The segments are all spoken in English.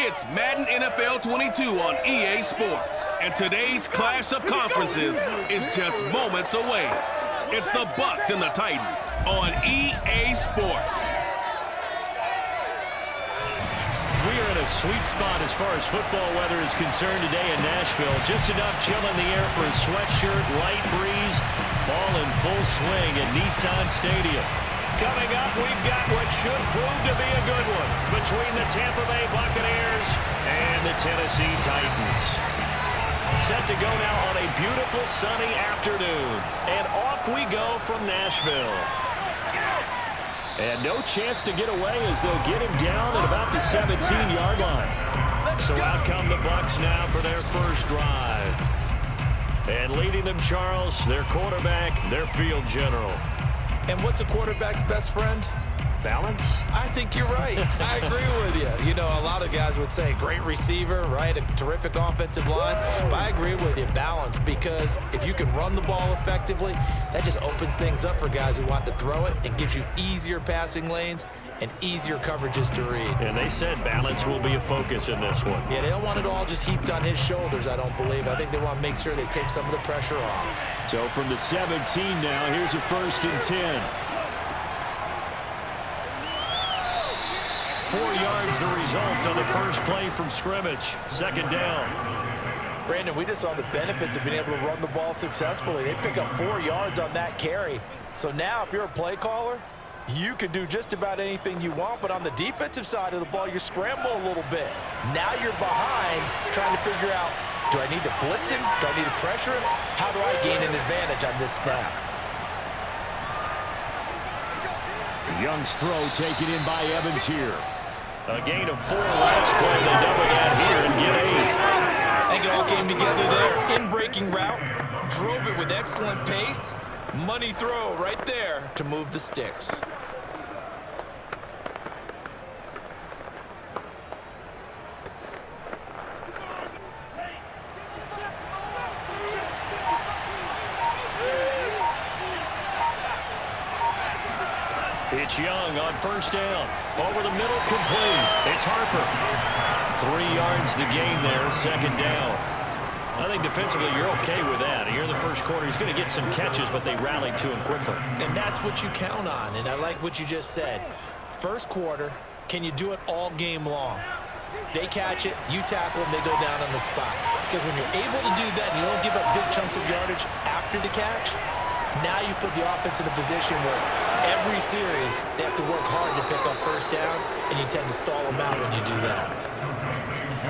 It's Madden NFL 22 on EA Sports, and today's clash of conferences is just moments away. It's the Bucs and the Titans on EA Sports. We are in a sweet spot as far as football weather is concerned today in Nashville. Just enough chill in the air for a sweatshirt, light breeze, fall in full swing at Nissan Stadium. Coming up, we've got what should prove to be a good one between the Tampa Bay Buccaneers and the Tennessee Titans. Set to go now on a beautiful sunny afternoon. And off we go from Nashville. And no chance to get away as they'll get him down at about the 17-yard line. So out come the Bucs now for their first drive. And leading them, Charles, their quarterback, their field general. And what's a quarterback's best friend? Balance? I think you're right. I agree with you. You know, a lot of guys would say great receiver, right? A terrific offensive line. But I agree with you, balance, because if you can run the ball effectively, that just opens things up for guys who want to throw it and gives you easier passing lanes and easier coverages to read. And they said balance will be a focus in this one. Yeah, they don't want it all just heaped on his shoulders, I don't believe. I think they want to make sure they take some of the pressure off. So from the 17 now, here's a 1st and 10. 4 yards the result on the first play from scrimmage. 2nd down. Brandon, we just saw the benefits of being able to run the ball successfully. They pick up 4 yards on that carry. So now if you're a play caller, you can do just about anything you want, but on the defensive side of the ball, you scramble a little bit. Now you're behind trying to figure out, do I need to blitz him? Do I need to pressure him? How do I gain an advantage on this snap? Young's throw taken in by Evans here. A gain of 4 last play. They double that here and get 8. I think it all came together there. In-breaking route, drove it with excellent pace. Money throw right there to move the sticks. It's Young on 1st down. Over the middle, complete. It's Harper. 3 yards the gain there, 2nd down. I think defensively you're okay with that. Here in the first quarter, he's going to get some catches, but they rallied to him quickly. And that's what you count on, and I like what you just said. First quarter, can you do it all game long? They catch it, you tackle them, they go down on the spot. Because when you're able to do that and you don't give up big chunks of yardage after the catch, now you put the offense in a position where every series they have to work hard to pick up 1st downs, and you tend to stall them out when you do that.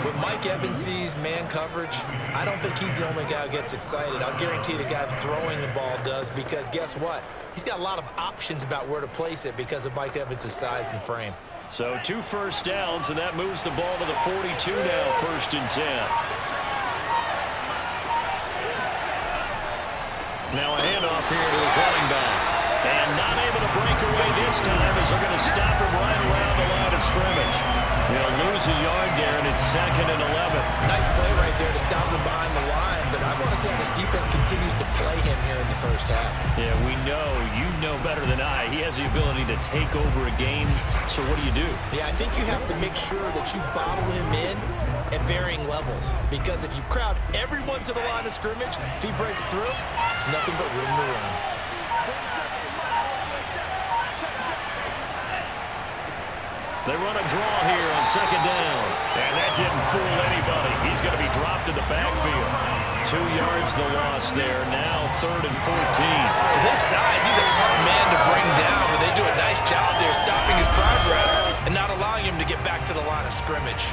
When Mike Evans sees man coverage, I don't think he's the only guy who gets excited. I'll guarantee the guy throwing the ball does, because guess what? He's got a lot of options about where to place it because of Mike Evans' size and frame. So 2 1st downs, and that moves the ball to the 42 now, 1st and 10. Now a handoff here to his running back. And not able to break away this time as they're going to stop him right around the line of scrimmage. He'll lose a yard there, and it's 2nd and 11. Nice play right there to stop him behind the line, but I want to see how this defense continues to play him here in the first half. Yeah, we know. You know better than I. He has the ability to take over a game, so what do? Yeah, I think you have to make sure that you bottle him in at varying levels, because if you crowd everyone to the line of scrimmage, if he breaks through, it's nothing but room to run. They run a draw here on 2nd down. And that didn't fool anybody. He's going to be dropped in the backfield. 2 yards the loss there. Now 3rd and 14. With his size, he's a tough man to bring down, but they do a nice job there stopping his progress and not allowing him to get back to the line of scrimmage.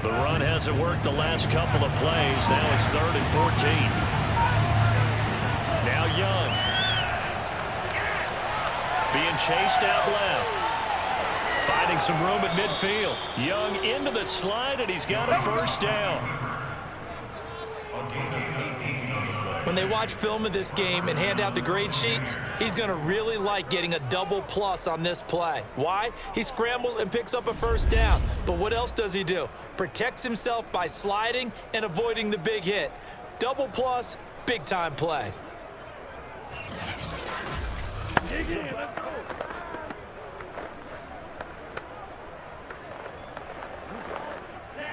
The run hasn't worked the last couple of plays. Now it's 3rd and 14. Now Young. Being chased out left. Finding some room at midfield. Young into the slide, and he's got a 1st down. When they watch film of this game and hand out the grade sheets, he's going to really like getting a double plus on this play. Why? He scrambles and picks up a 1st down. But what else does he do? Protects himself by sliding and avoiding the big hit. Double plus, big-time play.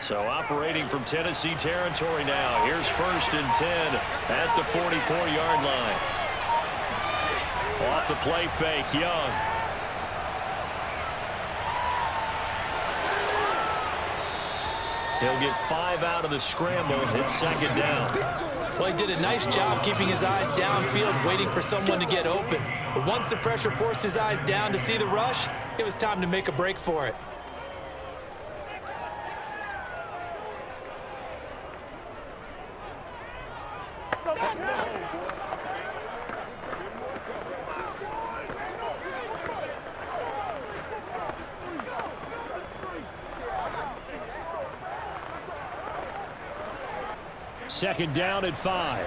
So operating from Tennessee territory now. Here's 1st and 10 at the 44-yard line. Off the play fake, Young. He'll get 5 out of the scramble. It's 2nd down. Well, he did a nice job keeping his eyes downfield, waiting for someone to get open. But once the pressure forced his eyes down to see the rush, it was time to make a break for it. Second down at 5.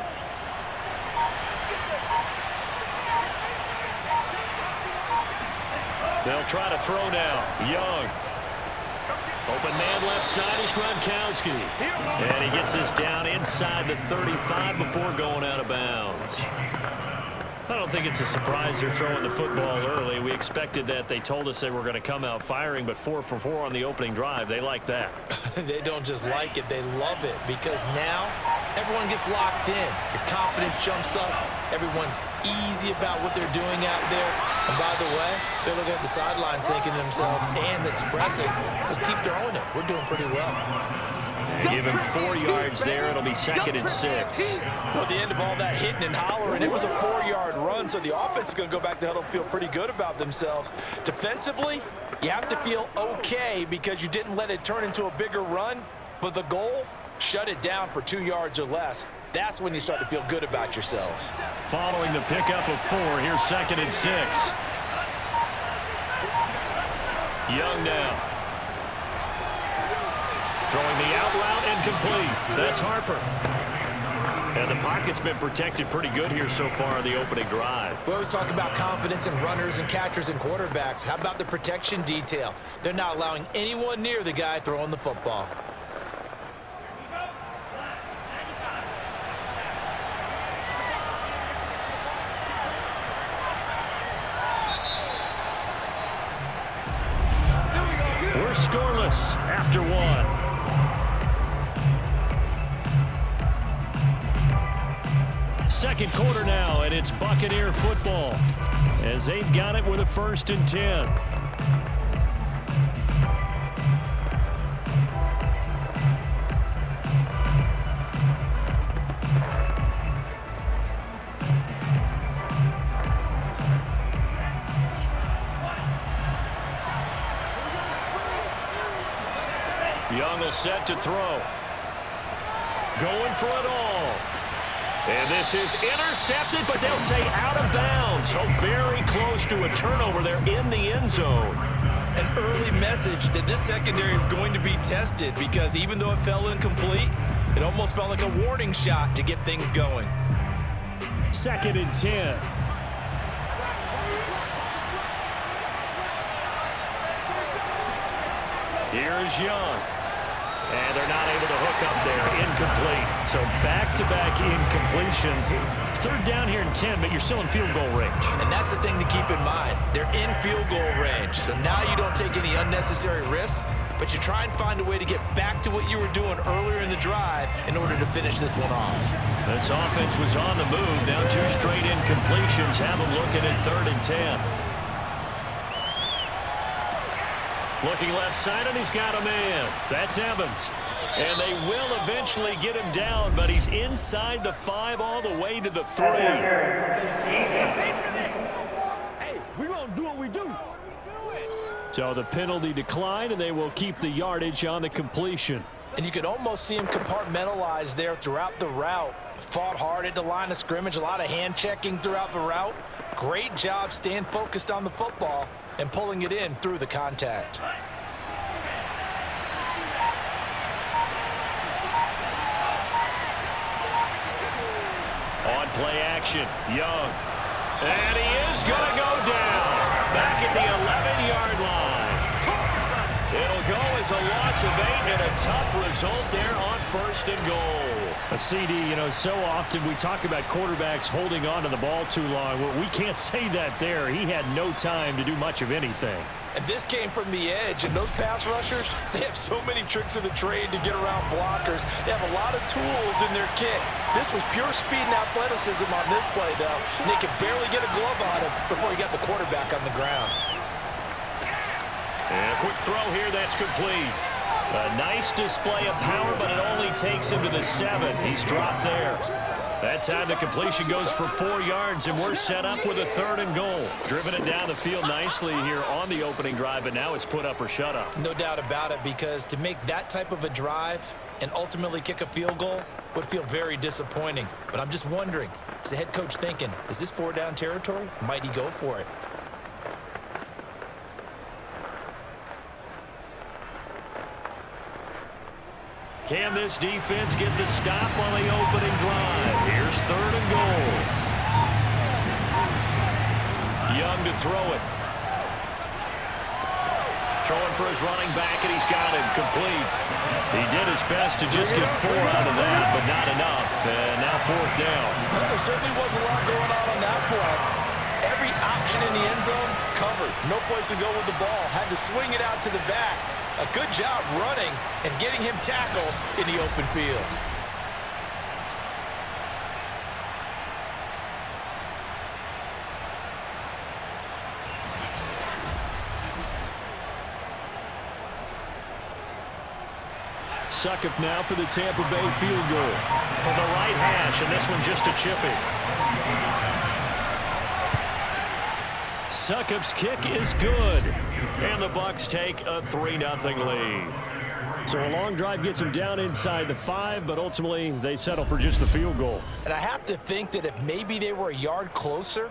They'll try to throw now. Young. Open man left side is Gronkowski. And he gets this down inside the 35 before going out of bounds. I don't think it's a surprise they're throwing the football early. We expected that. They told us they were going to come out firing, but 4 for 4 on the opening drive. They like that. They don't just like it, they love it, because now everyone gets locked in. Your confidence jumps up. Everyone's easy about what they're doing out there. And by the way, they're looking at the sideline thinking to themselves and expressing, let's keep throwing it. We're doing pretty well. Give him 4 yards there. It'll be 2nd and 6. Well, at the end of all that hitting and hollering, it was a 4-yard run, so the offense is going to go back to huddle and feel pretty good about themselves. Defensively, you have to feel okay because you didn't let it turn into a bigger run, but the goal, shut it down for 2 yards or less. That's when you start to feel good about yourselves. Following the pickup of 4, here's 2nd and 6. Young now. Throwing the out route incomplete. That's Harper. And the pocket's been protected pretty good here so far on the opening drive. We always talk about confidence in runners and catchers and quarterbacks. How about the protection detail? They're not allowing anyone near the guy throwing the football. We're scoreless after 1. Second quarter now, and it's Buccaneer football as they've got it with a 1st and 10. Young will set to throw. Going for it all. And this is intercepted, but they'll say out of bounds. So very close to a turnover there in the end zone. An early message that this secondary is going to be tested because even though it fell incomplete, it almost felt like a warning shot to get things going. 2nd and 10. Here's Young. And they're not able to hook up there. Incomplete. So back-to-back incompletions. 3rd down here and 10, but you're still in field goal range. And that's the thing to keep in mind. They're in field goal range. So now you don't take any unnecessary risks, but you try and find a way to get back to what you were doing earlier in the drive in order to finish this one off. This offense was on the move. Now 2 straight incompletions. Have them looking at 3rd and 10. Looking left side, and he's got a man. That's Evans. And they will eventually get him down, but he's inside the 5 all the way to the 3. Hey, we're going to do what we do. So the penalty declined, and they will keep the yardage on the completion. And you could almost see him compartmentalize there throughout the route. Fought hard at the line of scrimmage, a lot of hand checking throughout the route. Great job staying focused on the football and pulling it in through the contact. On play action, Young. And he is going to go down. Back at the 11-yard line. It'll go is a loss of 8 and a tough result there on 1st and goal. A CD, you know, so often we talk about quarterbacks holding on to the ball too long. Well, we can't say that there. He had no time to do much of anything. And this came from the edge, and those pass rushers, they have so many tricks of the trade to get around blockers. They have a lot of tools in their kit. This was pure speed and athleticism on this play, though. And they could barely get a glove on him before he got the quarterback on the ground. And a quick throw here, that's complete. A nice display of power, but it only takes him to the 7. He's dropped there. That time the completion goes for 4 yards, and we're set up with a 3rd and goal. Driven it down the field nicely here on the opening drive, but now it's put up or shut up. No doubt about it, because to make that type of a drive and ultimately kick a field goal would feel very disappointing. But I'm just wondering, is the head coach thinking, is this 4-down territory? Might he go for it? Can this defense get the stop on the opening drive? Here's 3rd and goal. Young to throw it. Throwing for his running back, and he's got it complete. He did his best to just get 4 out of that, but not enough. And now 4th down. Well, there certainly was a lot going on that play. Every option in the end zone covered. No place to go with the ball. Had to swing it out to the back. A good job running and getting him tackled in the open field. Suckup now for the Tampa Bay field goal. From the right hash, and this one just a chippy. Suckup's kick is good. And the Bucs take a 3-0 lead. So a long drive gets them down inside the 5, but ultimately they settle for just the field goal. And I have to think that if maybe they were a yard closer,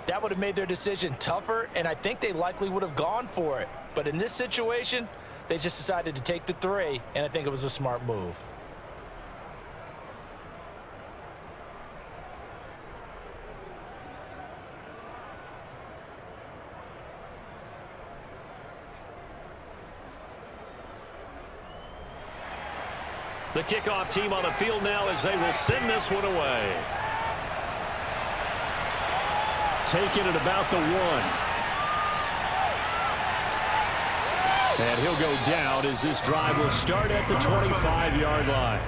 that would have made their decision tougher, and I think they likely would have gone for it. But in this situation, they just decided to take the 3, and I think it was a smart move. The kickoff team on the field now as they will send this one away. Taking it about the 1. And he'll go down as this drive will start at the 25-yard line.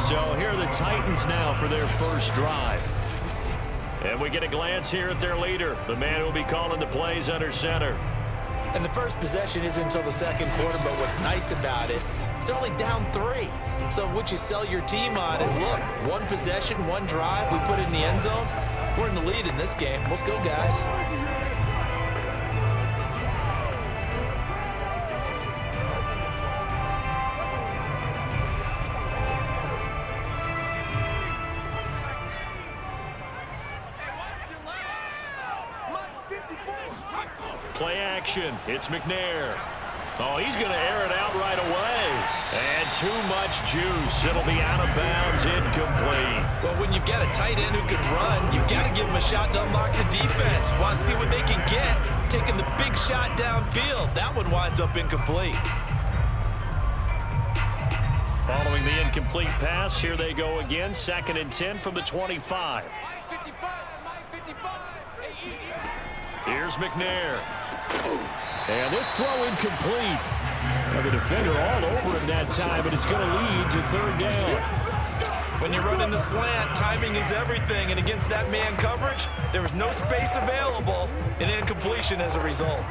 So here are the Titans now for their first drive. And we get a glance here at their leader, the man who will be calling the plays under center. And the first possession isn't until the 2nd quarter, but what's nice about it, it's only down 3. So what you sell your team on is, look, 1 possession, 1 drive, we put it in the end zone. We're in the lead in this game. Let's go, guys. Play action. It's McNair. Oh, he's going to air it out right away. And too much juice. It'll be out of bounds, incomplete. Well, when you've got a tight end who can run, you've got to give him a shot to unlock the defense. Want to see what they can get. Taking the big shot downfield. That one winds up incomplete. Following the incomplete pass, here they go again. 2nd and 10 from the 25. Here's McNair. And this throw incomplete. Now the defender all over him that time, but it's going to lead to 3rd down. When you're running the slant, timing is everything, and against that man coverage, there was no space available, and incompletion as a result.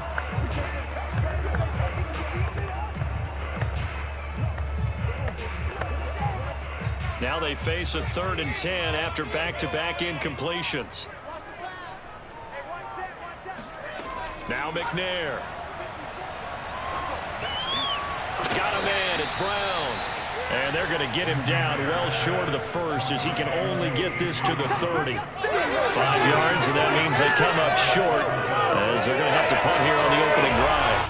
Now they face a 3rd and 10 after back-to-back incompletions. Now McNair. Got a man. It's Brown. And they're going to get him down well short of the 1st as he can only get this to the 30. 5 yards, and that means they come up short as they're going to have to punt here on the opening drive.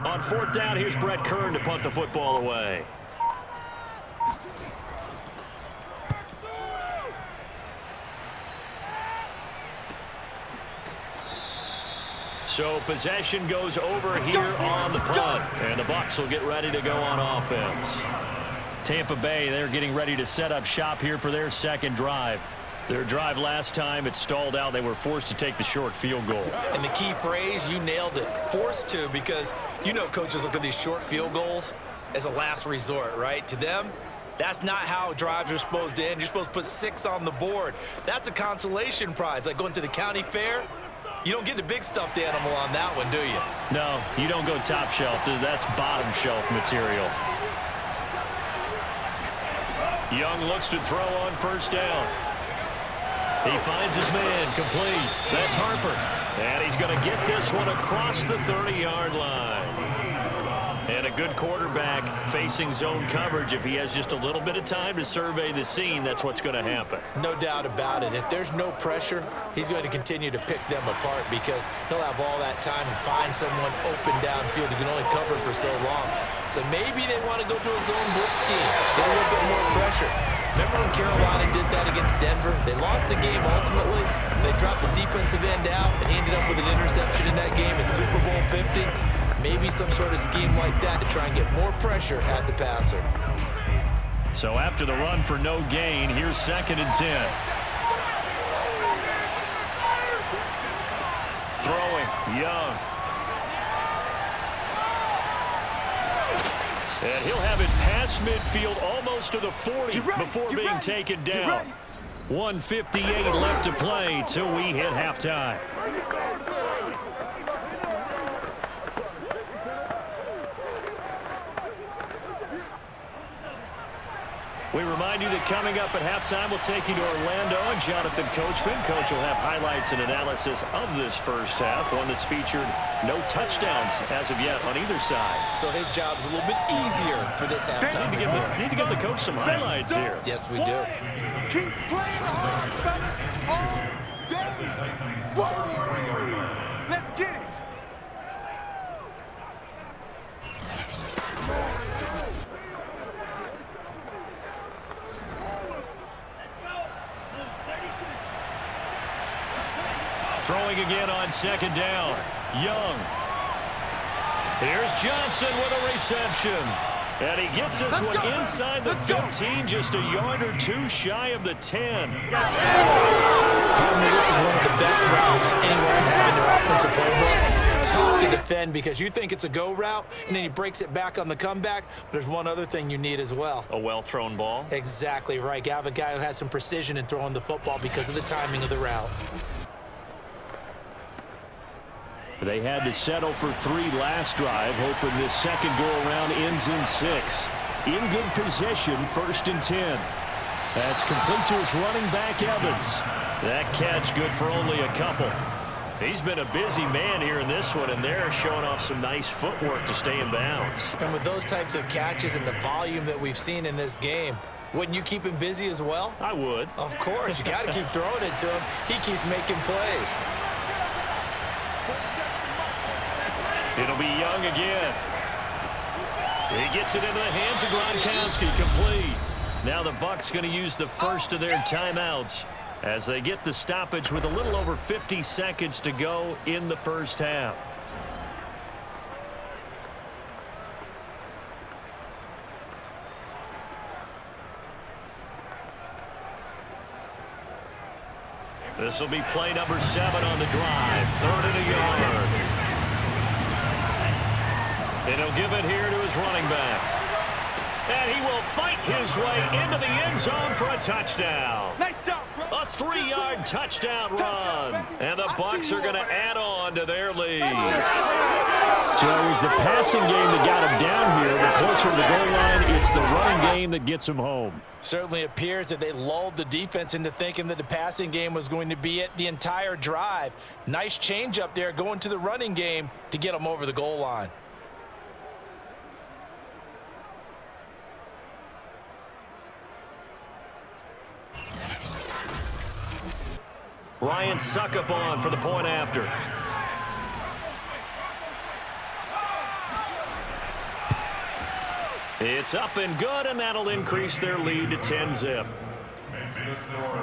On fourth down, here's Brett Kern to punt the football away. So possession goes over here on the punt, and the Bucs will get ready to go on offense. Tampa Bay, they're getting ready to set up shop here for their second drive. Their drive last time, it stalled out. They were forced to take the short field goal. And the key phrase, you nailed it, forced to, because you know coaches look at these short field goals as a last resort, right? To them, that's not how drives are supposed to end. You're supposed to put 6 on the board. That's a consolation prize, like going to the county fair. You don't get the big stuffed animal on that one, do you? No, you don't go top shelf. That's bottom shelf material. Young looks to throw on first down. He finds his man, complete. That's Harper. And he's going to get this one across the 30-yard line. And a good quarterback facing zone coverage. If he has just a little bit of time to survey the scene, that's what's going to happen. No doubt about it. If there's no pressure, he's going to continue to pick them apart because he'll have all that time to find someone open downfield. He can only cover for so long. So maybe they want to go to a zone blitz scheme, get a little bit more pressure. Remember when Carolina did that against Denver? They lost the game ultimately. They dropped the defensive end out, and he ended up with an interception in that game in Super Bowl 50. Maybe some sort of scheme like that to try and get more pressure at the passer. So after the run for no gain, here's 2nd and 10. Throwing, Young. And he'll have it past midfield almost to the 40 before being taken down. 1:58 left to play till we hit halftime. We remind you that coming up at halftime, we'll take you to Orlando and Jonathan Coachman. Coach will have highlights and analysis of this first half, one that's featured no touchdowns as of yet on either side. So his job's a little bit easier for this halftime. Need to get the coach some highlights here. Yes, we do. Keep playing all day. Let's get it. Throwing again on 2nd down. Young. Here's Johnson with a reception. And he gets this one inside the 15, just a yard or two shy of the 10. This is one of the best routes anyone can have in their offensive playbook. Tough to defend because you think it's a go route, and then he breaks it back on the comeback. But there's one other thing you need as well. A well-thrown ball. Exactly right. You have a guy who has some precision in throwing the football because of the timing of the route. They had to settle for 3 last drive, hoping this second go-around ends in 6. In good possession, 1st and 10. That's complete to his running back, Evans. That catch good for only a couple. He's been a busy man here in this one, and they're showing off some nice footwork to stay in bounds. And with those types of catches and the volume that we've seen in this game, wouldn't you keep him busy as well? I would. Of course. You got to keep throwing it to him. He keeps making plays. It'll be Young again. He gets it into the hands of Gronkowski, complete. Now the Bucs going to use the first of their timeouts as they get the stoppage with a little over 50 seconds to go in the first half. This will be play number 7 on the drive. 3rd and a yard. And he'll give it here to his running back. And he will fight his way into the end zone for a touchdown. Nice job, bro. A 3-yard touchdown run. And the Bucs are going to add on to their lead. So it was the passing game that got him down here, but closer to the goal line, it's the running game that gets him home. Certainly appears that they lulled the defense into thinking that the passing game was going to be it the entire drive. Nice change up there going to the running game to get them over the goal line. Ryan Succop on for the point after. It's up and good, and that'll increase their lead to 10-zip.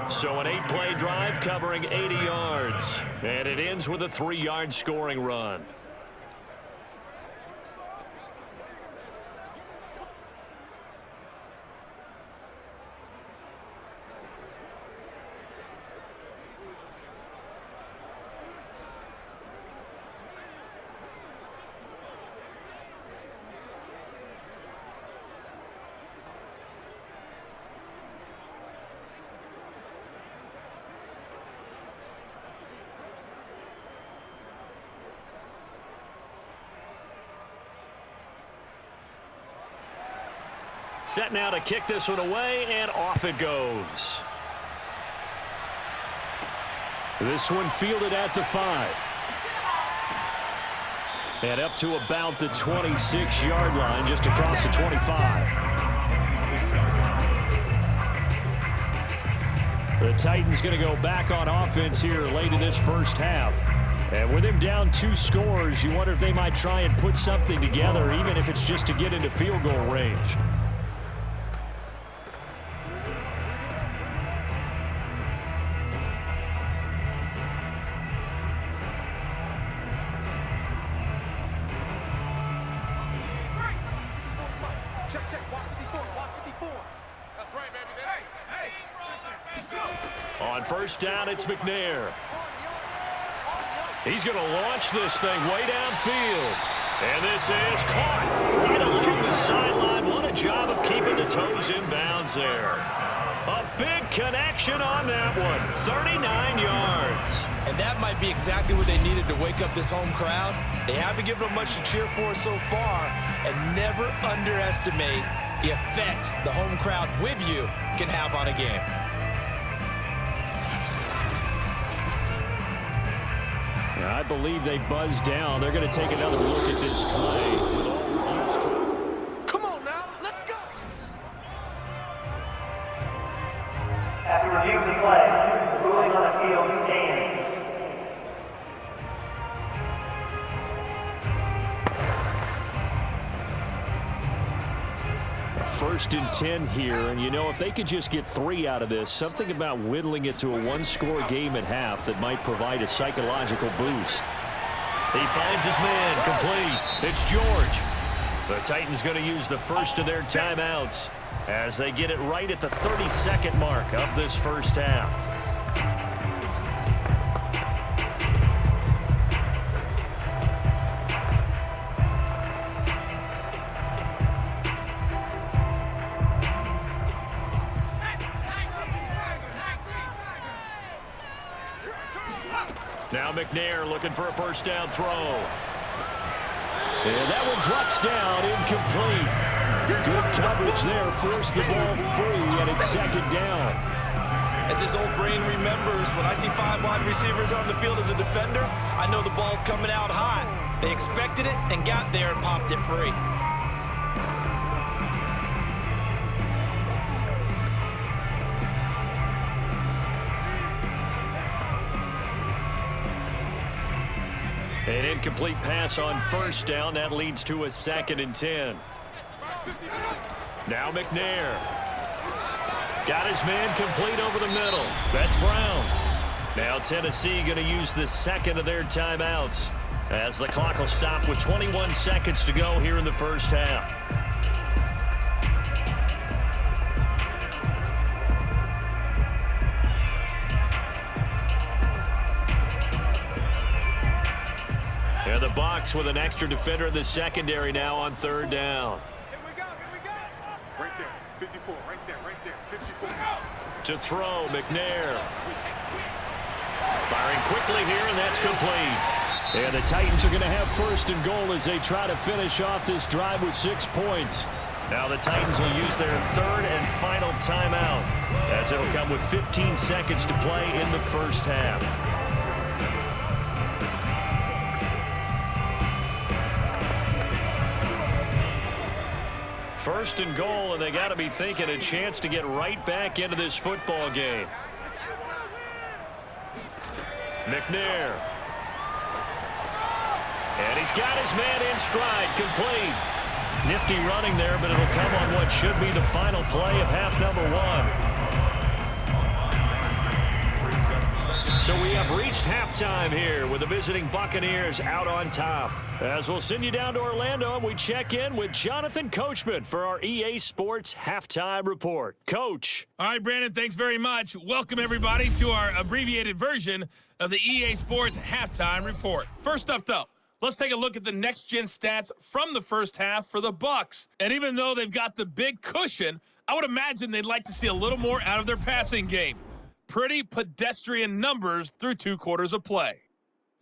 So an 8-play drive covering 80 yards. And it ends with a 3-yard scoring run. Set now to kick this one away, and off it goes. This one fielded at the 5. And up to about the 26-yard line, just across the 25. The Titans going to go back on offense here late in this first half. And with him down 2 scores, you wonder if they might try and put something together, even if it's just to get into field goal range. On first down, it's McNair. He's going to launch this thing way downfield. And this is caught right along the sideline. What a job of keeping the toes in bounds there. A big connection on that one. 39 yards. And that might be exactly what they needed to wake up this home crowd. They haven't given them much to cheer for so far. And never underestimate the effect the home crowd with you can have on a game. I believe they buzzed down. They're going to take another look at this play. Come on now, let's go. After review of the play, the ruling on the field stands. First and 10 here, and you know, if they could just get 3 out of this, something about whittling it to a 1-score game at half that might provide a psychological boost. He finds his man, complete. It's George. The Titans going to use the first of their timeouts as they get it right at the 32nd mark of this first half. Now McNair looking for a first down throw. And that one drops down, incomplete. Good coverage there, forced the ball free, and it's second down. As his old brain remembers, when I see 5 wide receivers on the field as a defender, I know the ball's coming out hot. They expected it and got there and popped it free. An incomplete pass on first down. That leads to a 2nd and 10. Now McNair. Got his man complete over the middle. That's Brown. Now Tennessee going to use the second of their timeouts as the clock will stop with 21 seconds to go here in the first half. And the Bucs with an extra defender in the secondary now on 3rd down. Here we go. Right there, 54, right there, 54. To throw, McNair. Firing quickly here, and that's complete. And the Titans are going to have 1st and goal as they try to finish off this drive with 6 points. Now the Titans will use their 3rd and final timeout as it'll come with 15 seconds to play in the first half. First and goal, and they got to be thinking a chance to get right back into this football game. McNair. And he's got his man in stride, complete. Nifty running there, but it'll come on what should be the final play of half number 1. So we have reached halftime here with the visiting Buccaneers out on top. As we'll send you down to Orlando, and we check in with Jonathan Coachman for our EA Sports Halftime Report. Coach. All right, Brandon, thanks very much. Welcome, everybody, to our abbreviated version of the EA Sports Halftime Report. First up, though, let's take a look at the next-gen stats from the first half for the Bucs. And even though they've got the big cushion, I would imagine they'd like to see a little more out of their passing game. Pretty pedestrian numbers through 2 quarters of play.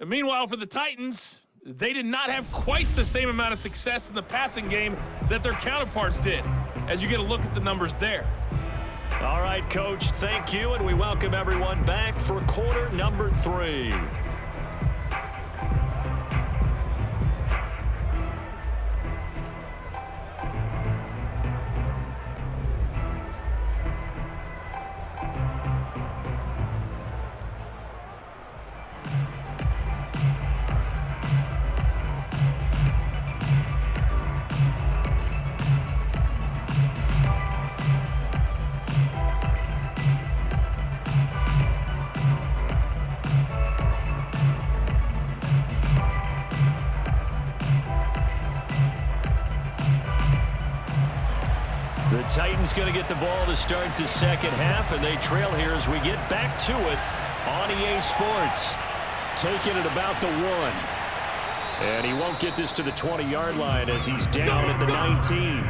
And meanwhile, for the Titans, they did not have quite the same amount of success in the passing game that their counterparts did, as you get a look at the numbers there. All right, Coach, thank you, and we welcome everyone back for quarter number 3. The Titans going to get the ball to start the second half, and they trail here as we get back to it on EA Sports. Taking it about the 1. And he won't get this to the 20-yard line as he's down at the 19.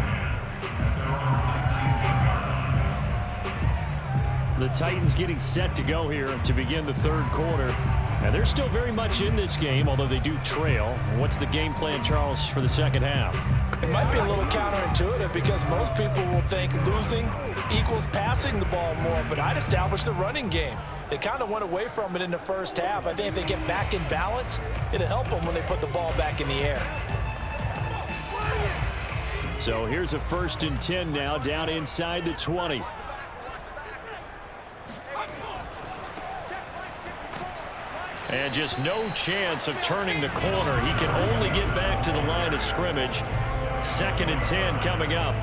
The Titans getting set to go here to begin the third quarter. And they're still very much in this game, although they do trail. What's the game plan, Charles, for the second half? It might be a little counterintuitive because most people will think losing equals passing the ball more, but I'd establish the running game. They kind of went away from it in the first half. I think if they get back in balance, it'll help them when they put the ball back in the air. So here's a 1st and 10 now, down inside the 20. And just no chance of turning the corner. He can only get back to the line of scrimmage. 2nd and 10 coming up.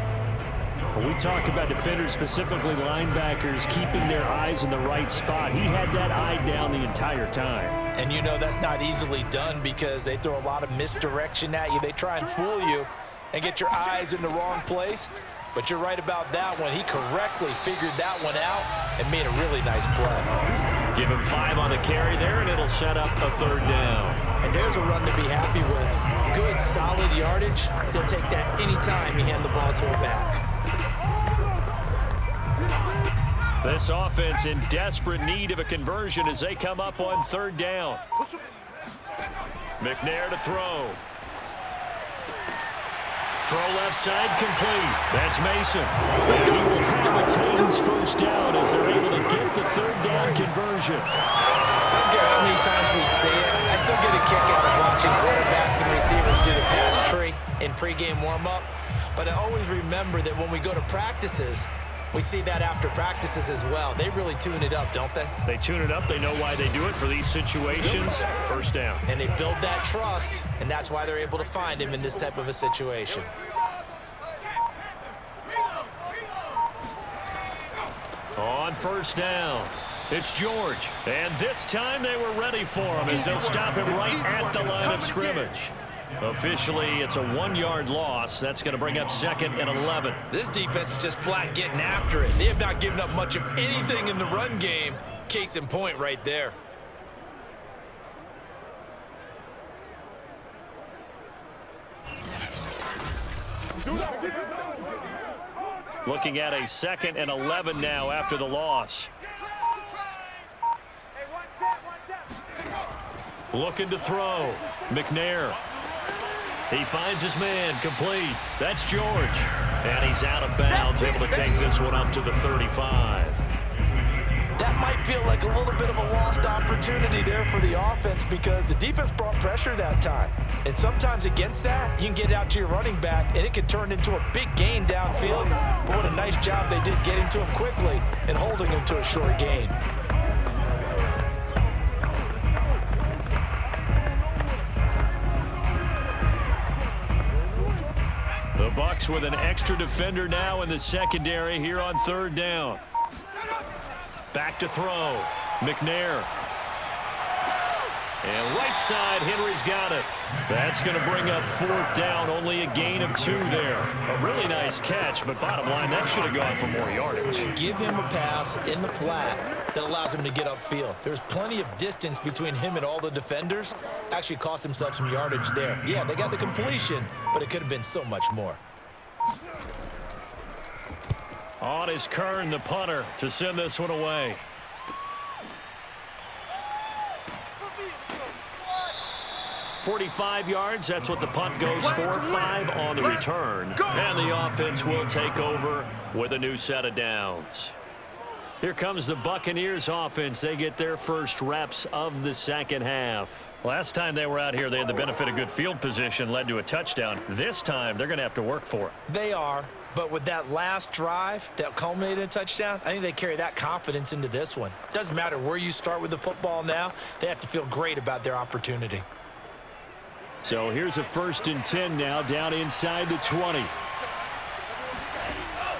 When we talk about defenders, specifically linebackers, keeping their eyes in the right spot, he had that eye down the entire time. And you know that's not easily done because they throw a lot of misdirection at you. They try and fool you and get your eyes in the wrong place. But you're right about that one. He correctly figured that one out and made a really nice play. Give him 5 on the carry there, and it'll set up a 3rd down. And there's a run to be happy with. Good, solid yardage. He'll take that anytime you hand the ball to a back. This offense in desperate need of a conversion as they come up on 3rd down. McNair to throw. Throw left side complete. That's Mason. And he will have a Titans 1st down as they're able to get the 3rd down conversion. I don't care how many times we see it. I still get a kick out of watching quarterbacks and receivers do the pass tree in pregame warm-up. But I always remember that when we go to practices, we see that after practices as well. They really tune it up, don't they? They tune it up. They know why they do it for these situations. 1st down. And they build that trust, and that's why they're able to find him in this type of a situation. On 1st down, it's George. And this time they were ready for him as they'll stop him right at the line of scrimmage. Officially, it's a 1-yard loss. That's going to bring up 2nd and 11. This defense is just flat getting after it. They have not given up much of anything in the run game. Case in point right there. Looking at a 2nd and 11 now after the loss. Looking to throw. McNair. He finds his man, complete. That's George. And he's out of bounds, able to take this one up to the 35. That might feel like a little bit of a lost opportunity there for the offense because the defense brought pressure that time. And sometimes against that, you can get out to your running back, and it can turn into a big gain downfield. But what a nice job they did getting to him quickly and holding him to a short gain. The Bucs with an extra defender now in the secondary here on third down. Back to throw. McNair. And right side, Henry's got it. That's going to bring up fourth down, only a gain of 2 there. A really nice catch, but bottom line, that should have gone for more yardage. Give him a pass in the flat that allows him to get upfield. There's plenty of distance between him and all the defenders. Actually cost himself some yardage there. Yeah, they got the completion, but it could have been so much more. On is Kern, the punter, to send this one away. .45 yards, that's what the punt goes for. 5 on the return. And the offense will take over with a new set of downs. Here comes the Buccaneers offense. They get their first reps of the second half. Last time they were out here, they had the benefit of good field position, led to a touchdown. This time, they're going to have to work for it. They are, but with that last drive that culminated in a touchdown, I think they carry that confidence into this one. Doesn't matter where you start with the football now, they have to feel great about their opportunity. So here's a 1st and 10 now, down inside the 20.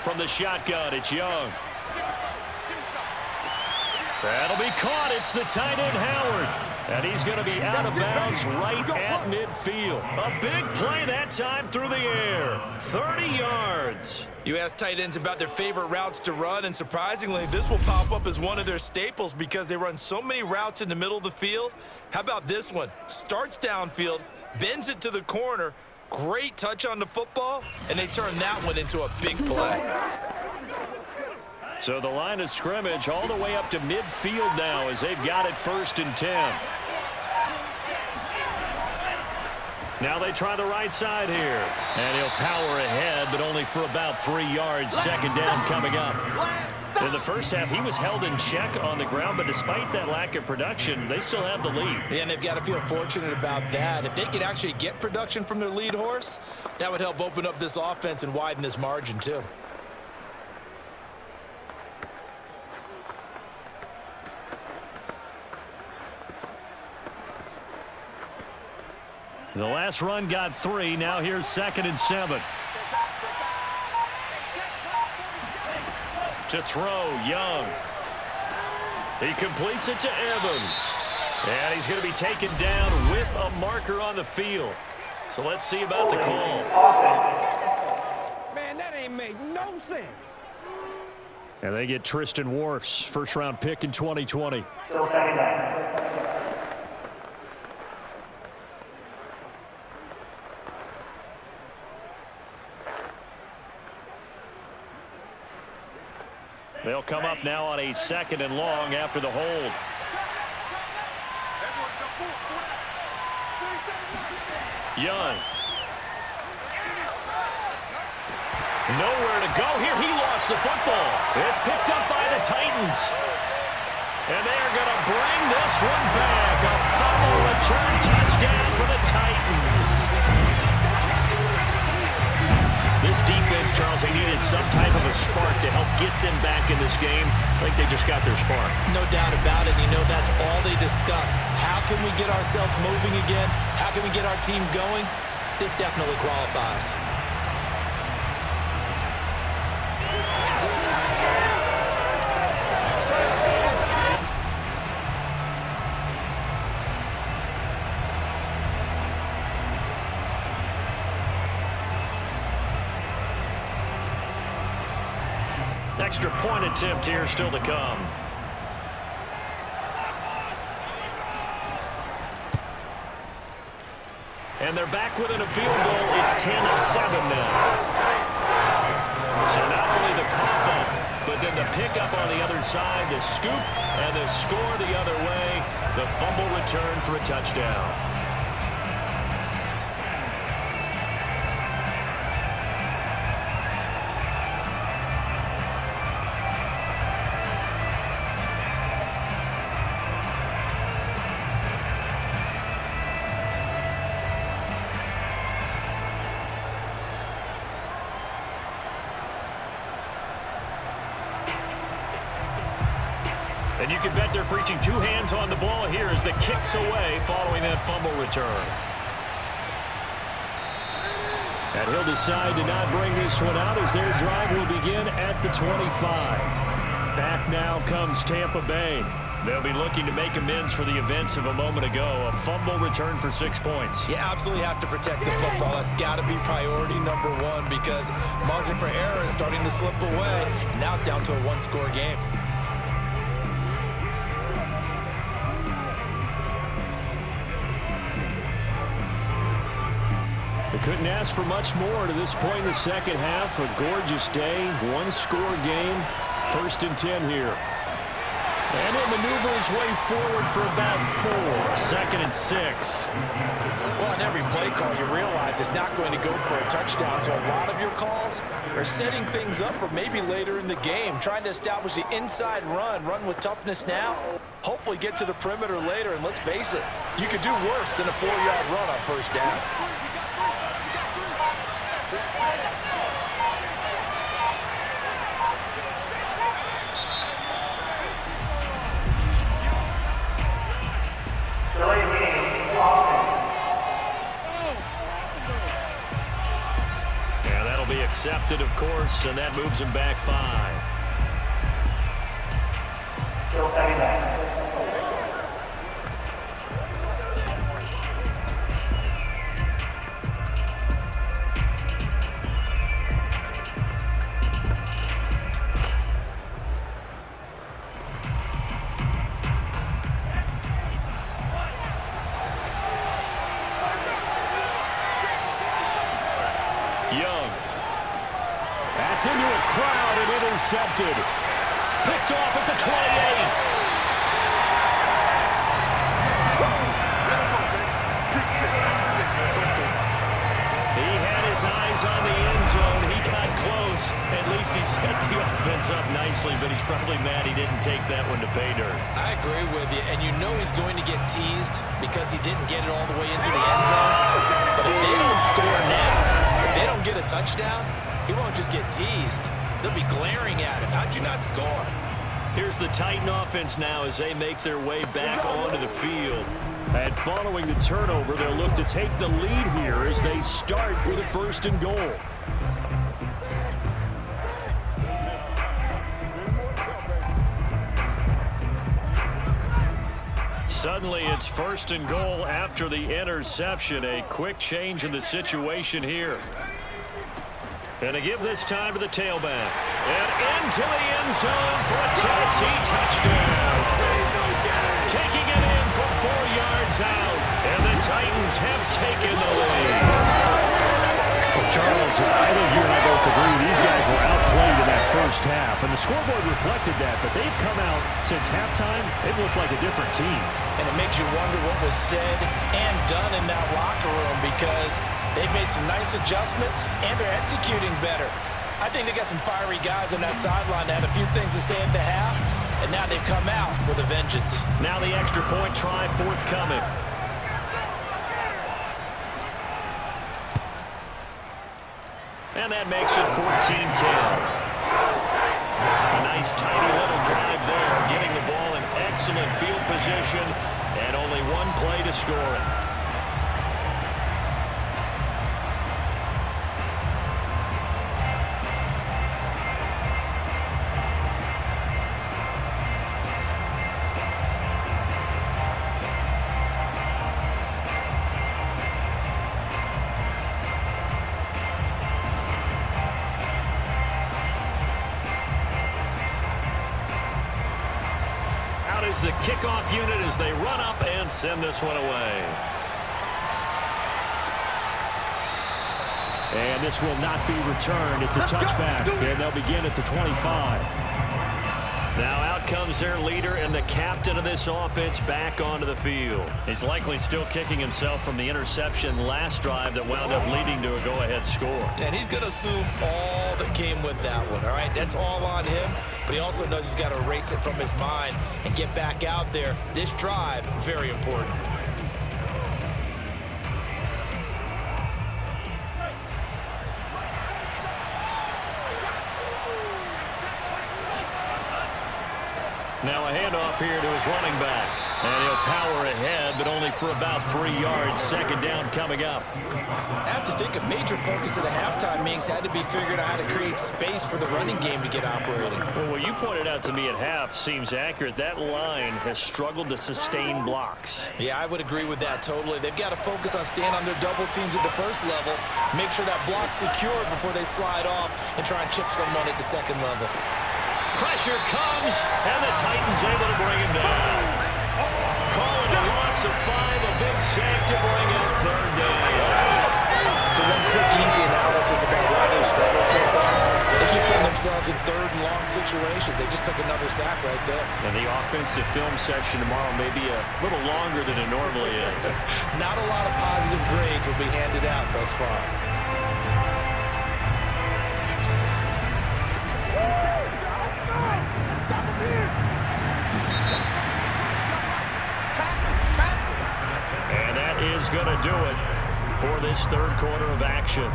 From the shotgun, it's Young. That'll be caught. It's the tight end, Howard. And he's going to be out of bounds right at midfield. A big play that time through the air. 30 yards. You ask tight ends about their favorite routes to run, and surprisingly, this will pop up as one of their staples because they run so many routes in the middle of the field. How about this one? Starts downfield, bends it to the corner, great touch on the football, and they turn that one into a big play. So the line of scrimmage all the way up to midfield now as they've got it 1st and 10. Now they try the right side here. And he'll power ahead, but only for about 3 yards. Second down coming up. In the first half, he was held in check on the ground, but despite that lack of production, they still have the lead. Yeah, and they've got to feel fortunate about that. If they could actually get production from their lead horse, that would help open up this offense and widen this margin too. The last run got 3. Now here's 2nd and 7. To throw, Young. He completes it to Evans. And he's going to be taken down with a marker on the field. So let's see about the call. Man, that ain't make no sense. And they get Tristan Wirfs, 1st-round pick in 2020. Still second down. They'll come up now on a 2nd and long after the hold. Young. Nowhere to go here. He lost the football. It's picked up by the Titans. And they're going to bring this one back. A fumble return touchdown for the Titans. This defense, Charles, they needed some type of a spark to help get them back in this game. I think they just got their spark. No doubt about it. You know, that's all they discussed. How can we get ourselves moving again? How can we get our team going? This definitely qualifies. Extra point attempt here still to come. And they're back within a field goal. It's 10-7 now. So not only the cough up, but then the pickup on the other side, the scoop, and the score the other way. The fumble return for a touchdown. And you can bet they're preaching 2 hands on the ball here as the kick's away following that fumble return. And he'll decide to not bring this one out as their drive will begin at the 25. Back now comes Tampa Bay. They'll be looking to make amends for the events of a moment ago. A fumble return for 6 points. You absolutely have to protect the football. That's got to be priority number one because margin for error is starting to slip away. And now it's down to a one-score game. They couldn't ask for much more to this point in the second half. A gorgeous day, one-score game. 1st and 10 here. And he'll maneuver his way forward for about 4. 2nd and 6. Well, on every play call, you realize it's not going to go for a touchdown. So a lot of your calls are setting things up for maybe later in the game, trying to establish the inside run with toughness now. Hopefully get to the perimeter later, and let's face it, you could do worse than a 4-yard run on 1st down. And that'll be accepted, of course, and that moves him back 5. Still second down. That's into a crowd and intercepted. Picked off at the 28. He had his eyes on the end zone. He got close. At least he set the offense up nicely, but he's probably mad he didn't take that one to pay dirt. I agree with you, and you know he's going to get teased because he didn't get it all the way into the end zone. But if they don't score now, if they don't get a touchdown, he won't just get teased. They'll be glaring at him. How'd you not score? Here's the Titan offense now as they make their way back onto the field. And following the turnover, they'll look to take the lead here as they start with a 1st and goal. Suddenly, it's 1st and goal after the interception. A quick change in the situation here. And to give this time to the tailback. And into the end zone for a Tennessee touchdown. Taking it in from 4 yards out. And the Titans have taken the lead. Well, Charles, I think you and I both agree these guys were outplayed in that 1st half. And the scoreboard reflected that. But they've come out since halftime. They've looked like a different team. And it makes you wonder what was said and done in that locker room because they've made some nice adjustments, and they're executing better. I think they got some fiery guys on that sideline that had a few things to say at the half, and now they've come out with a vengeance. Now the extra point try forthcoming. And that makes it 14-10. A nice tidy little drive there, getting the ball in excellent field position, and only one play to score it. The kickoff unit as they run up and send this one away. And this will not be returned. It's a touchback, and they'll begin at the 25. Now out comes their leader and the captain of this offense back onto the field. He's likely still kicking himself from the interception last drive that wound up leading to a go-ahead score. And he's going to assume all that came with that one, all right? That's all on him. But he also knows he's got to erase it from his mind and get back out there. This drive, very important. Now a handoff off here to his running back. And he'll power ahead, but only for about 3 yards. Second down coming up. I have to think a major focus of the halftime meetings had to be figuring out how to create space for the running game to get operating. Well, what you pointed out to me at half seems accurate. That line has struggled to sustain blocks. Yeah, I would agree with that totally. They've got to focus on staying on their double teams at the first level, make sure that block's secure before they slide off and try and chip someone at the second level. Pressure comes, and the Titans able to bring him down. Calling a loss of 5, a big sack to bring up third down. So one quick, easy analysis about why they struggled so far. They keep putting themselves in third and long situations. They just took another sack right there. And the offensive film session tomorrow may be a little longer than it normally is. Not a lot of positive grades will be handed out thus far. And that is going to do it for this third quarter of action.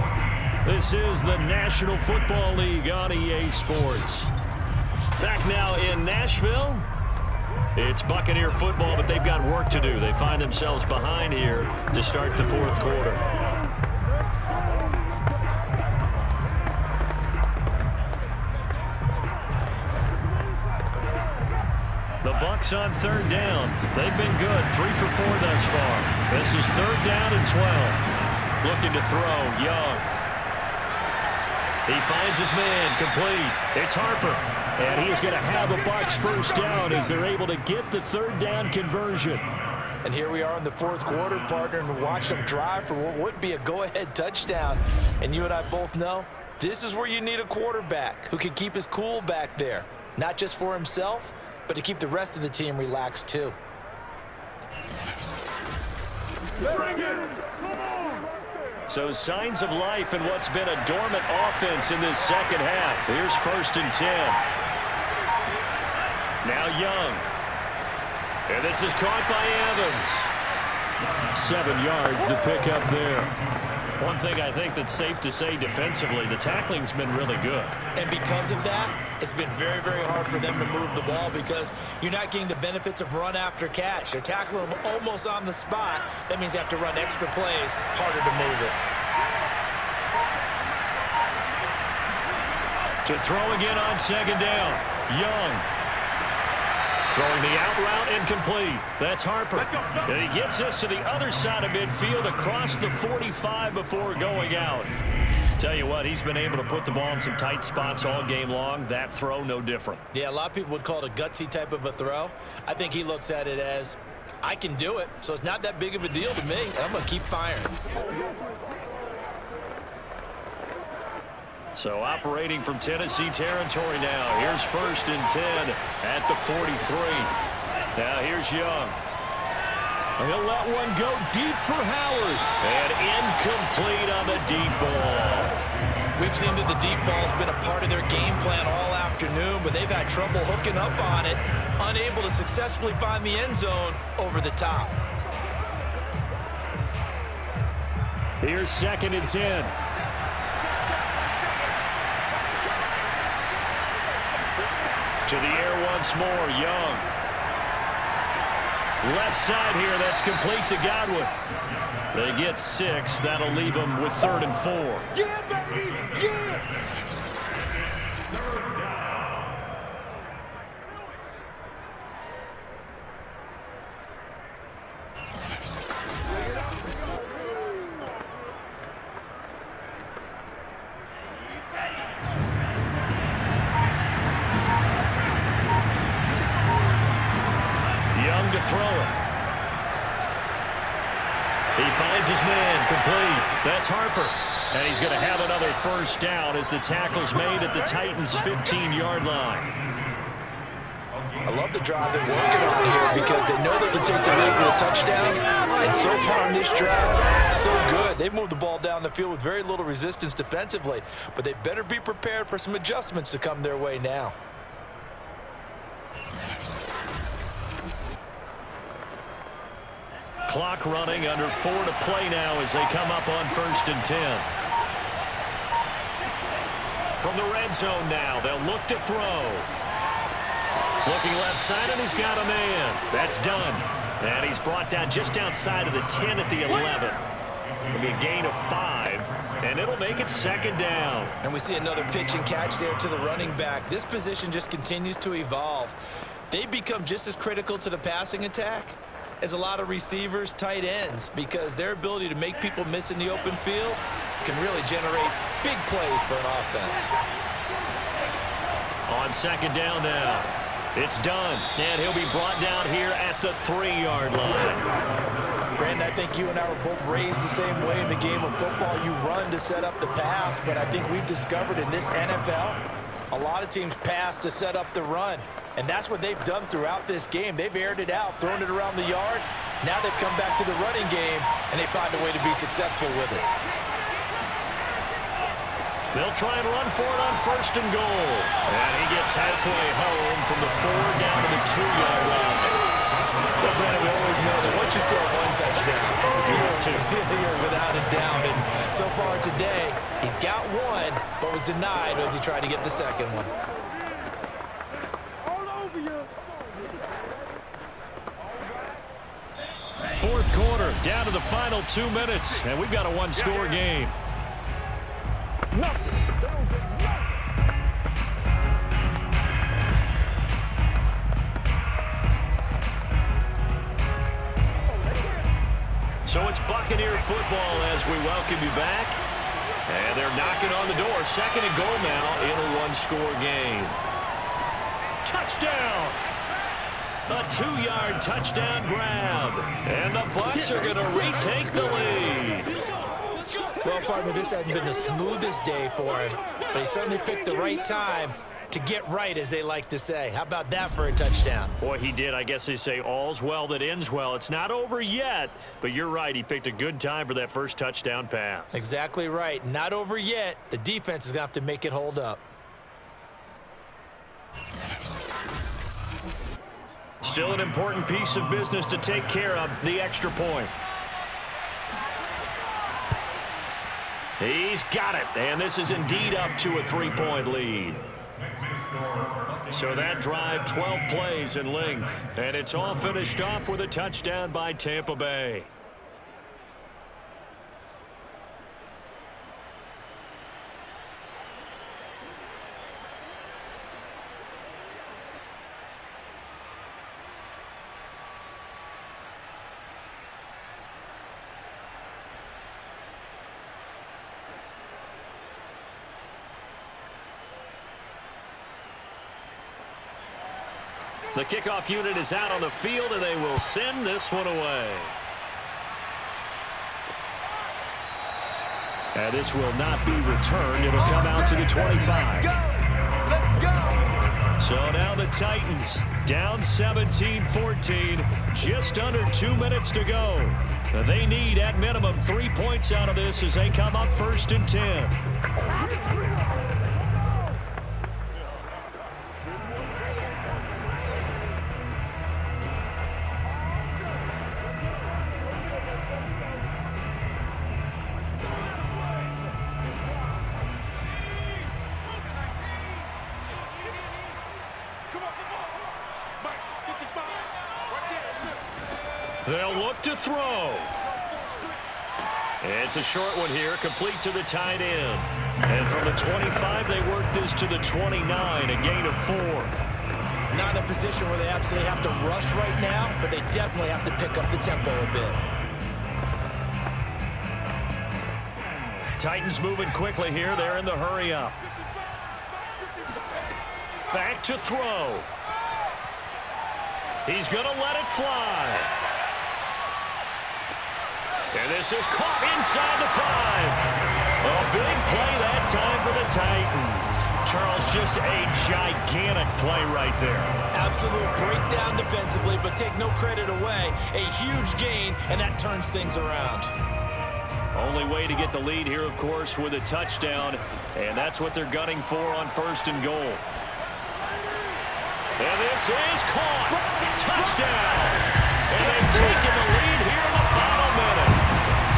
This is the National Football League on EA Sports. Back now in Nashville. It's Buccaneer football, but they've got work to do. They find themselves behind here to start the fourth quarter. The Bucs on third down. They've been good. 3 for 4 thus far. This is third down and 12. Looking to throw. Young. He finds his man. Complete. It's Harper. And he is going to have a Bucs first down as they're able to get the third down conversion. And here we are in the fourth quarter, partner, and watch them drive for what would be a go-ahead touchdown. And you and I both know this is where you need a quarterback who can keep his cool back there. Not just for himself, but to keep the rest of the team relaxed too. So signs of life in what's been a dormant offense in this second half. Here's 1st and 10. Now Young. And this is caught by Evans. 7 yards to pick up there. One thing I think that's safe to say defensively, the tackling's been really good. And because of that, it's been very, very hard for them to move the ball because you're not getting the benefits of run after catch. They're tackling them almost on the spot. That means they have to run extra plays, harder to move it. To throw again on second down. Young. Throwing the out route incomplete. That's Harper. And he gets us to the other side of midfield across the 45 before going out. Tell you what, he's been able to put the ball in some tight spots all game long. That throw, no different. Yeah, a lot of people would call it a gutsy type of a throw. I think he looks at it as, I can do it, so it's not that big of a deal to me, and I'm going to keep firing. So operating from Tennessee territory now. Here's 1st and 10 at the 43. Now here's Young. He'll let one go deep for Howard. And incomplete on the deep ball. We've seen that the deep ball's been a part of their game plan all afternoon, but they've had trouble hooking up on it, unable to successfully find the end zone over the top. Here's 2nd and 10. To the air once more, Young. Left side here, that's complete to Godwin. They get 6. That'll leave them with 3rd and 4. Yeah, baby, yeah! Young to throw it. He finds his man, complete. That's Harper. And he's going to have another first down as the tackle's made at the Titans' 15-yard line. I love the drive they're working on here because they know they can take the lead for a touchdown. And so far on this drive, so good. They've moved the ball down the field with very little resistance defensively. But they better be prepared for some adjustments to come their way now. Clock running, under 4 to play now as they come up on 1st and 10. From the red zone now, they'll look to throw. Looking left side, and he's got a man. That's done. And he's brought down just outside of the 10 at the 11. It'll be a gain of 5, and it'll make it 2nd down. And we see another pitch and catch there to the running back. This position just continues to evolve. They become just as critical to the passing attack as a lot of receivers, tight ends, because their ability to make people miss in the open field can really generate big plays for an offense. On 2nd down now. It's done, and he'll be brought down here at the 3-yard line. Brandon, I think you and I were both raised the same way in the game of football. You run to set up the pass, but I think we've discovered in this NFL, a lot of teams pass to set up the run. And that's what they've done throughout this game. They've aired it out, thrown it around the yard. Now they've come back to the running game, and they find a way to be successful with it. They'll try and run for it on 1st and goal. And he gets halfway home from the 4 down to the 2-yard line. Well, Brandon, we always know that once you score one touchdown, you're without a doubt. And so far today, he's got one, but was denied as he tried to get the second one. 4th quarter, down to the final 2 minutes, and we've got a 1-score game. So it's Buccaneer football as we welcome you back. And they're knocking on the door. 2nd and goal now in a 1-score game. Touchdown! A 2-yard touchdown grab. And the Bucs are going to retake the lead. Well, partner, this hasn't been the smoothest day for him, but he certainly picked the right time to get right, as they like to say. How about that for a touchdown? Boy, he did. I guess they say all's well that ends well. It's not over yet, but you're right. He picked a good time for that first touchdown pass. Exactly right. Not over yet. The defense is going to have to make it hold up. Still an important piece of business to take care of, the extra point. He's got it, and this is indeed up to a 3-point lead. So that drive, 12 plays in length, and it's all finished off with a touchdown by Tampa Bay. The kickoff unit is out on the field, and they will send this one away. And this will not be returned. It'll come out to the 25. Let's go! So now the Titans down 17-14. Just under 2 minutes to go. They need, at minimum, 3 points out of this as they come up 1st and 10. They'll look to throw. It's a short one here, complete to the tight end. And from the 25, they work this to the 29, a gain of 4. Not in a position where they absolutely have to rush right now, but they definitely have to pick up the tempo a bit. Titans moving quickly here. They're in the hurry up. Back to throw. He's going to let it fly. And this is caught inside the 5. A big play that time for the Titans. Charles, just a gigantic play right there. Absolute breakdown defensively, but take no credit away. A huge gain, and that turns things around. Only way to get the lead here, of course, with a touchdown, and that's what they're gunning for on 1st and goal. And this is caught. Touchdown. And they've taken the lead here in the final minute.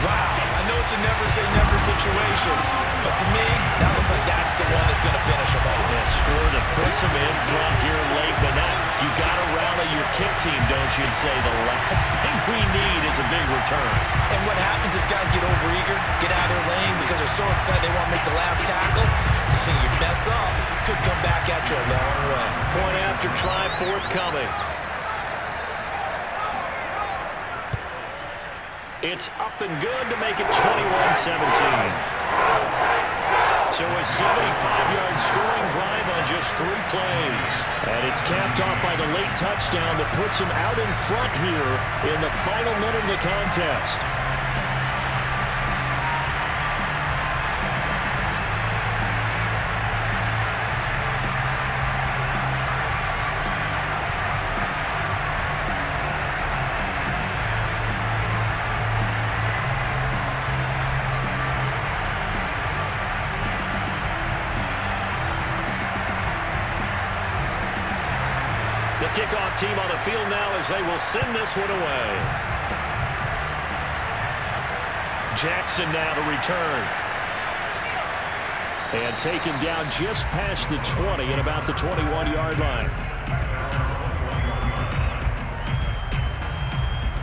Wow, I know it's a never say never situation. But to me, that looks like that's the one that's going to finish them off. A score that puts them in front here late, but now you got to rally your kick team, don't you, and say the last thing we need is a big return. And what happens is guys get overeager, get out of their lane because they're so excited they want to make the last tackle. You mess up, could come back at you a long way. Point after try forthcoming. It's up and good to make it 21-17. So a 75-yard scoring drive on just 3 plays. And it's capped off by the late touchdown that puts him out in front here in the final minute of the contest. Kickoff team on the field now as they will send this one away. Jackson now to return. And taken down just past the 20 at about the 21-yard line.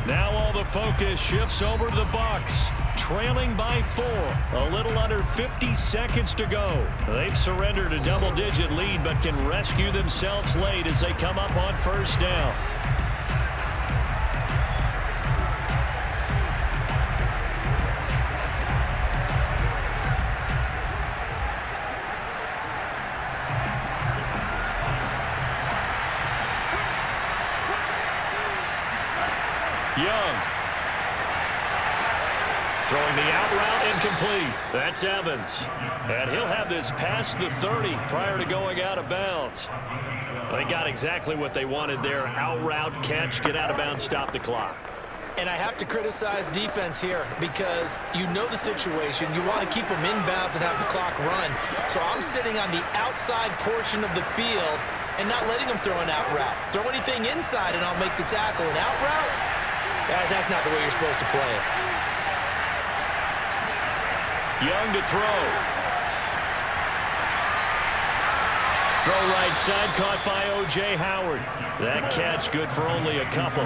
Now all the focus shifts over to the Bucs. Trailing by 4. A little under 50 seconds to go. They've surrendered a double-digit lead but can rescue themselves late as they come up on first down. Young. Throwing the out route incomplete. That's Evans. And he'll have this past the 30 prior to going out of bounds. They got exactly what they wanted there. Out route, catch, get out of bounds, stop the clock. And I have to criticize defense here because you know the situation. You want to keep them inbounds and have the clock run. So I'm sitting on the outside portion of the field and not letting them throw an out route. Throw anything inside and I'll make the tackle. An out route? That's not the way you're supposed to play it. Young to throw. Throw right side, caught by O.J. Howard. That catch good for only a couple.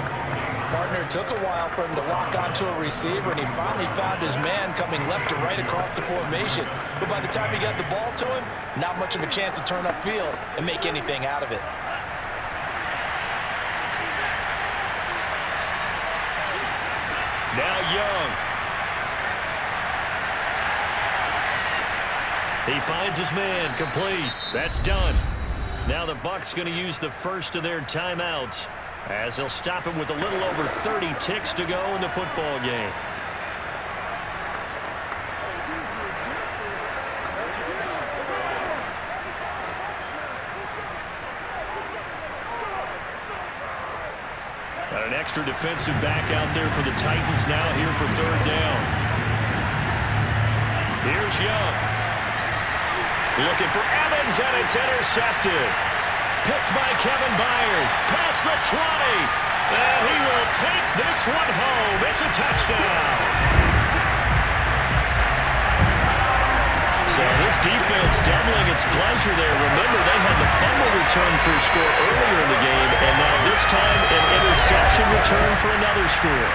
Partner, took a while for him to lock onto a receiver, and he finally found his man coming left to right across the formation. But by the time he got the ball to him, not much of a chance to turn upfield and make anything out of it. Now Young. He finds his man, complete. That's done. Now the Bucs going to use the first of their timeouts as they'll stop him with a little over 30 ticks to go in the football game. Got an extra defensive back out there for the Titans now here for third down. Here's Young. Looking for Evans, and it's intercepted. Picked by Kevin Byard. Past the 20. And he will take this one home. It's a touchdown. So this defense doubling its pleasure there. Remember, they had the fumble return for a score earlier in the game, and now this time an interception return for another score.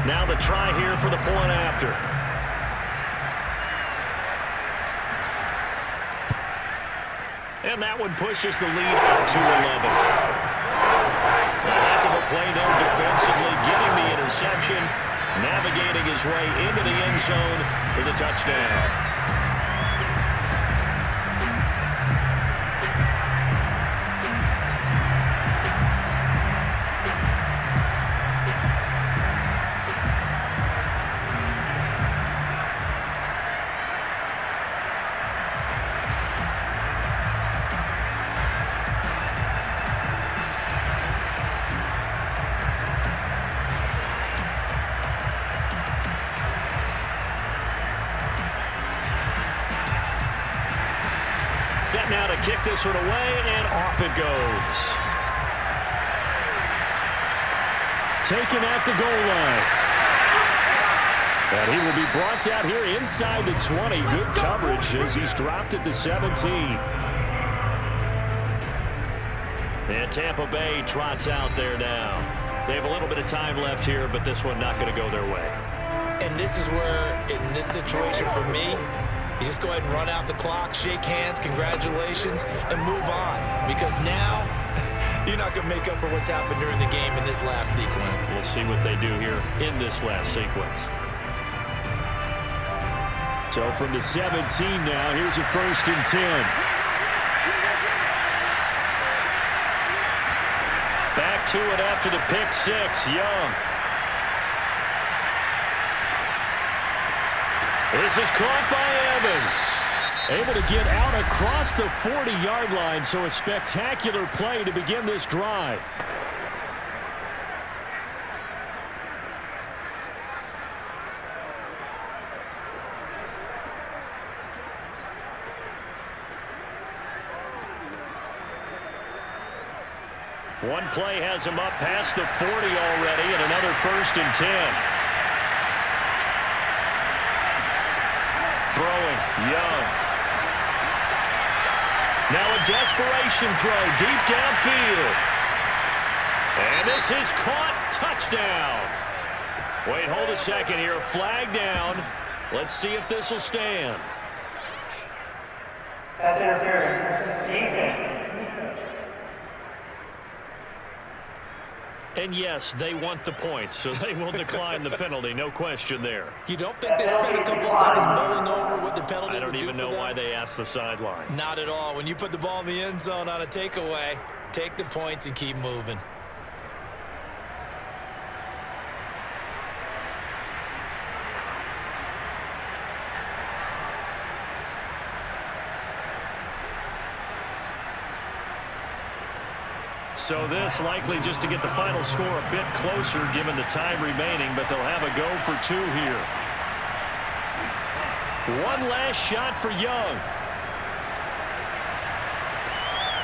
Now the try here for the point after. And that one pushes the lead up to 11. A heck of a play there defensively, getting the interception, navigating his way into the end zone for the touchdown. now to kick this one away, and off it goes. Taken at the goal line. And he will be brought down here inside the 20. Good coverage as he's dropped at the 17. And Tampa Bay trots out there now. They have a little bit of time left here, but this one not going to go their way. And this is where, in this situation for me, you just go ahead and run out the clock, shake hands, congratulations, and move on. Because now, you're not going to make up for what's happened during the game in this last sequence. We'll see what they do here in this last sequence. So from the 17 now, here's a 1st and 10. Back to it after the pick six. Young. This is caught by Evans. Able to get out across the 40-yard line, so a spectacular play to begin this drive. One play has him up past the 40 already, and another 1st and 10. Throwing, Young. Now a desperation throw deep downfield. And this is caught. Touchdown. Wait, hold a second here. Flag down. Let's see if this will stand. Pass interference. Defense. And yes, they want the points, so they will decline the penalty. No question there. You don't think they spent a couple seconds mulling over what the penalty I don't would do even for know them? why they asked the sideline. Not at all. When you put the ball in the end zone on a takeaway, take the points and keep moving. So this likely just to get the final score a bit closer given the time remaining, but they'll have a go for 2 here. One last shot for Young.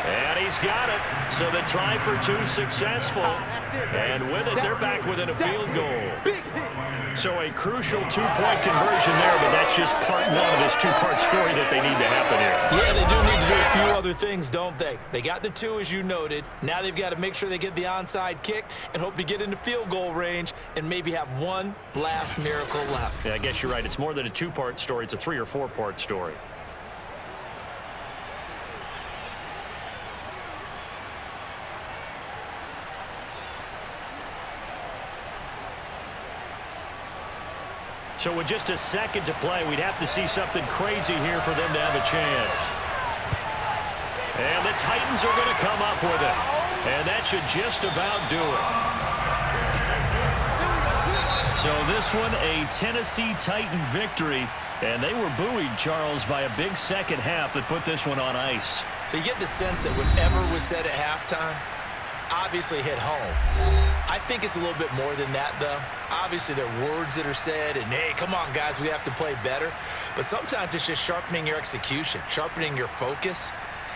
And he's got it. So the try for 2 successful. And with it, they're back within a field goal. So a crucial 2-point conversion there, but that's just part one of this 2-part story that they need to happen here. Yeah, they do need to do a few other things, don't they? They got the 2, as you noted. Now they've got to make sure they get the onside kick and hope to get into field goal range and maybe have one last miracle left. Yeah, I guess you're right. It's more than a 2-part story. It's a 3- or 4-part story. So with just a second to play, we'd have to see something crazy here for them to have a chance. And the Titans are going to come up with it. And that should just about do it. So this one, a Tennessee Titan victory. And they were buoyed, Charles, by a big second half that put this one on ice. So you get the sense that whatever was said at halftime obviously hit home. I think it's a little bit more than that, though. Obviously, there are words that are said, and, hey, come on, guys, we have to play better. But sometimes it's just sharpening your execution, sharpening your focus,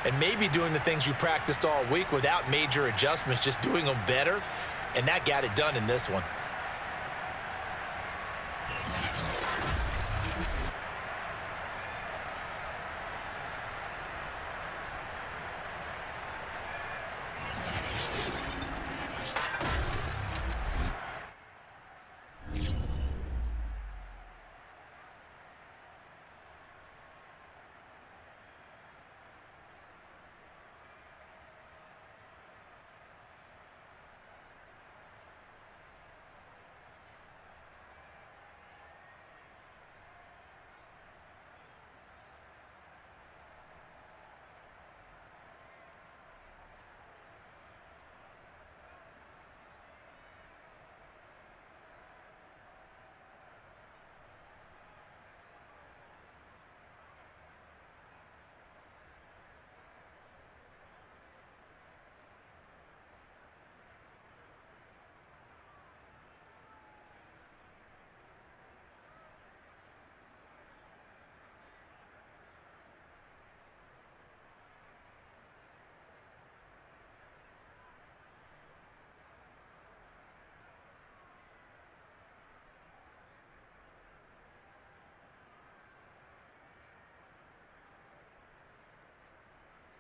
and maybe doing the things you practiced all week without major adjustments, just doing them better. And that got it done in this one.